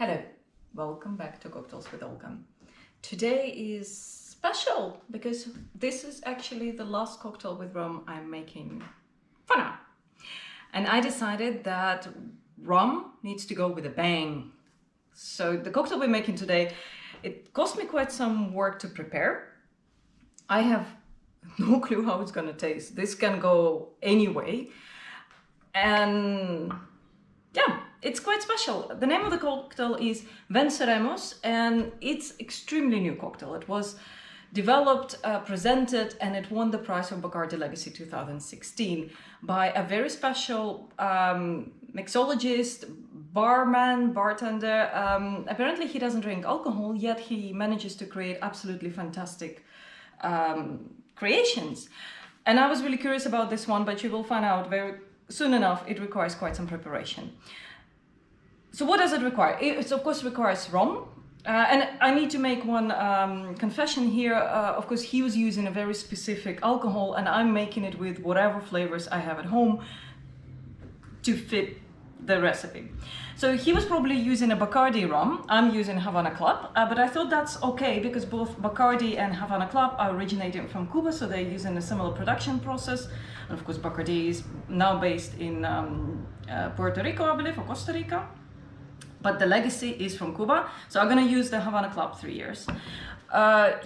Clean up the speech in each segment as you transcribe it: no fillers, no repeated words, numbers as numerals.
Hello, welcome back to Cocktails with Olga. Today is special because this is actually the last cocktail with rum I'm making for now. And I decided that rum needs to go with a bang. So the cocktail we're making today, it cost me quite some work to prepare. I have no clue how it's gonna taste. This can go anyway. And yeah, it's quite special. The name of the cocktail is Venceremos, and it's extremely new cocktail. It was developed, presented, and it won the prize of Bacardi Legacy 2016 by a very special mixologist, bartender. Apparently he doesn't drink alcohol, yet he manages to create absolutely fantastic creations. And I was really curious about this one, but you will find out very soon enough. It requires quite some preparation. So what does it require? It of course requires rum. And I need to make one confession here. Of course, he was using a very specific alcohol, and I'm making it with whatever flavors I have at home to fit the recipe. So he was probably using a Bacardi rum. I'm using Havana Club, but I thought that's okay because both Bacardi and Havana Club are originating from Cuba, so they're using a similar production process. And of course, Bacardi is now based in Puerto Rico, I believe, or Costa Rica. But the legacy is from Cuba. So I'm gonna use the Havana Club 3 years.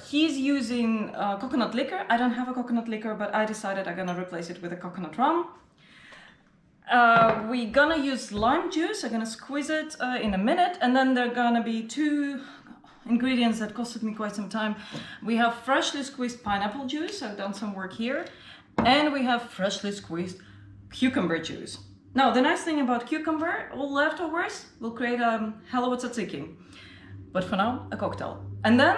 He's using coconut liquor. I don't have a coconut liquor, but I decided I'm gonna replace it with a coconut rum. We're gonna use lime juice. I'm gonna squeeze it in a minute. And then there are gonna be two ingredients that costed me quite some time. We have freshly squeezed pineapple juice. I've done some work here. And we have freshly squeezed cucumber juice. Now, the nice thing about cucumber, all leftovers will create a hell of a tzatziki. But for now, a cocktail. And then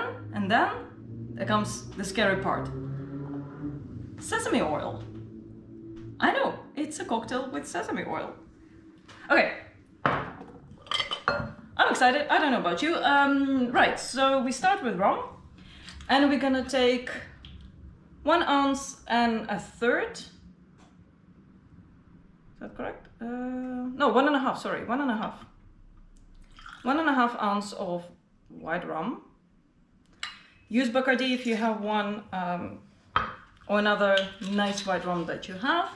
there comes the scary part. Sesame oil. I know, it's a cocktail with sesame oil. Okay. I'm excited, I don't know about you. Right, so we start with rum. And we're gonna take 1 ounce and a third. Is that correct? No, 1.5, sorry, 1.5. 1.5 ounce of white rum. Use Bacardi if you have one, or another nice white rum that you have.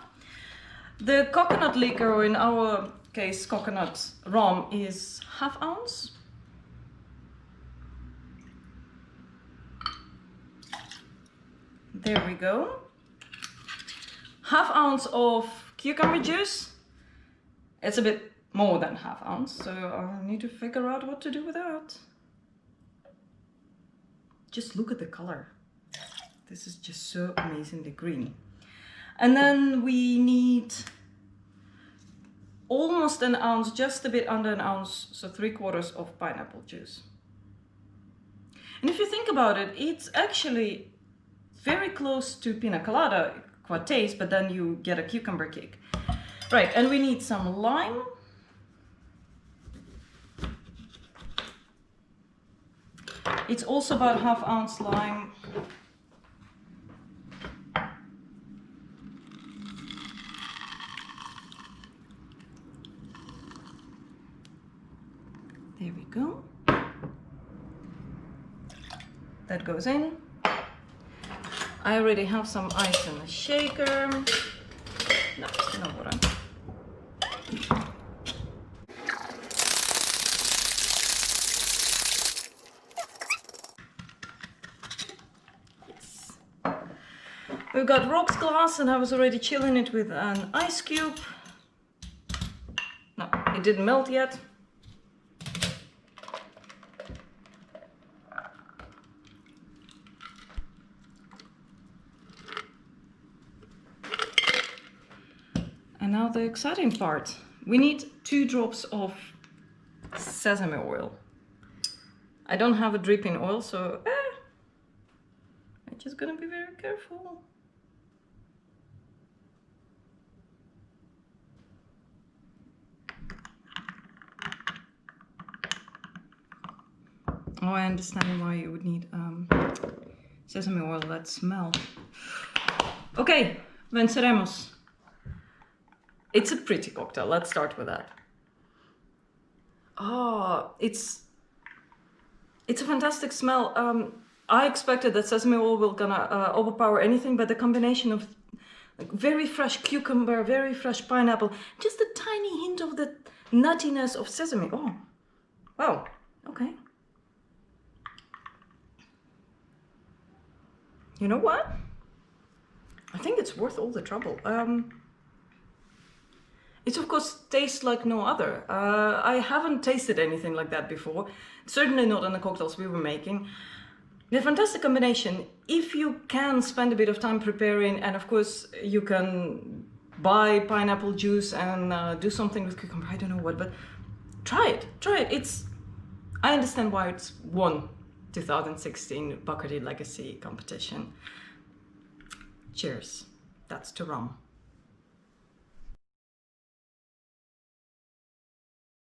The coconut liquor, or in our case, coconut rum, is 1/2 ounce. There we go. 1/2 ounce of cucumber juice. It's a bit more than 1/2 ounce, so I need to figure out what to do with that. Just look at the color. This is just so amazingly green. And then we need almost an ounce, just a bit under an ounce, so 3/4 of pineapple juice. And if you think about it, it's actually very close to pina colada qua taste, but then you get a cucumber kick. Right, and we need some lime. It's also about 1/2 ounce lime. There we go. That goes in. I already have some ice in the shaker. No, it's no water. Yes. We've got rocks glass, and I was already chilling it with an ice cube. No, it didn't melt yet. And now the exciting part. We need 2 drops of sesame oil. I don't have a dripping oil, so I'm just gonna be very careful. Oh, I understand why you would need sesame oil, that smell. Okay, Venceremos. It's a pretty cocktail, let's start with that. Oh, it's a fantastic smell. I expected that sesame oil will gonna overpower anything, but the combination of like very fresh cucumber, very fresh pineapple, just a tiny hint of the nuttiness of sesame. Oh, wow. Okay. You know what? I think it's worth all the trouble. It of course tastes like no other. I haven't tasted anything like that before. Certainly not in the cocktails we were making. The fantastic combination. If you can spend a bit of time preparing, and of course you can buy pineapple juice and do something with cucumber, I don't know what, but try it. I understand why it's won 2016 Bacardi Legacy competition. Cheers. That's to rum.